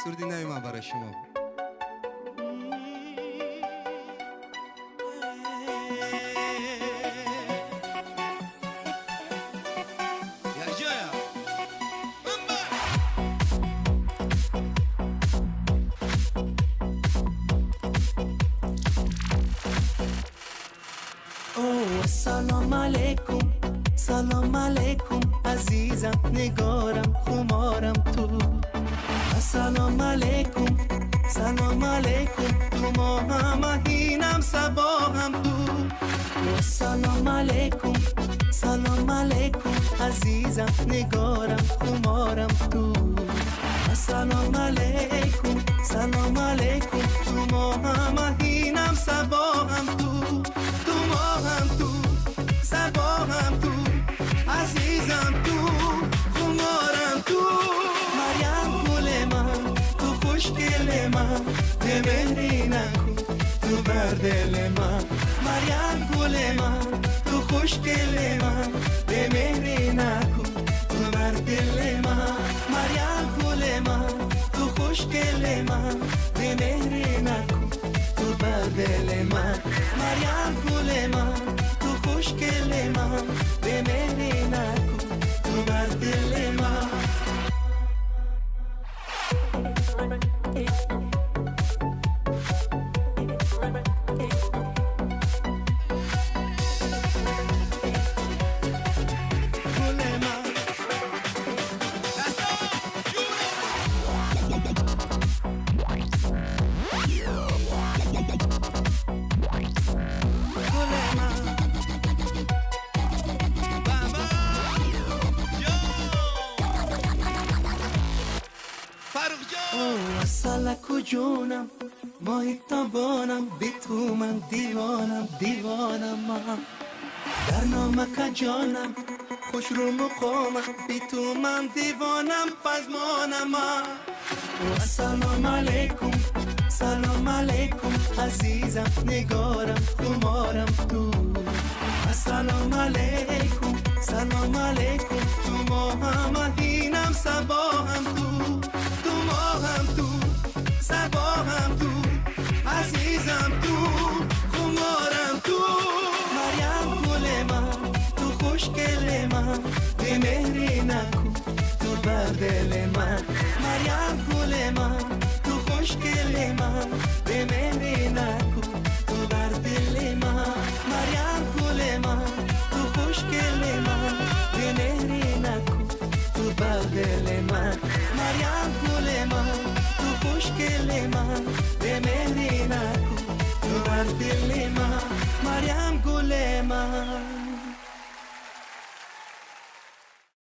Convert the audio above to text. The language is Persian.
سرودی نوی من برای شما. سلام علیکم، سلام علیکم عزیزم، نگارم خمارم تو. سلام علیکم، سلام علیکم، تو ماهم هینم صباهم تو. سلام علیکم، سلام علیکم عزیزم، نگارم خمارم تو. سلام علیکم، سلام علیکم، تو ماهم هینم صباهم تو. تو ماهم تو، صباهم تو، عزیزم تو، خمارم تو. مریم گل من، تو خوشگل من، بمهری نکن تو بر دل من. مریم گل من، تو خوشگل من، بمهری نکن تو بر دل من. مریم گل من، تو خوشگل من، بمهری نکن تو بر دل من. مریم گل من، تو خوشگل من، بمهری نکن تو بر دل من. سلک و جونم، ماهی تابانم، بی تو من دیوانم، دیوانم من. در نامک جانم، خوش رو مقامم، بی تو من دیوانم، پزمانم من. سلام علیکم، سلام علیکم عزیزم، نگارم خمارم تو. سلام علیکم، سلام علیکم، تو ماهم هینم صباهم تو. تو ماهم تو، صباهم تو، عزیزم تو، خمارم تو. مریم گل من، تو خوشگل من، بمهری نکن تو بر دل من. مریم گل من، تو خوشگل من، بمهری نکن تو بر دل من. مریم گل من، تو خوشگل من، بمهری نکن تو بر دل من. مریم گل من، تو خوشگل من، بمهری نکن تو بر دل من. مریم گل من.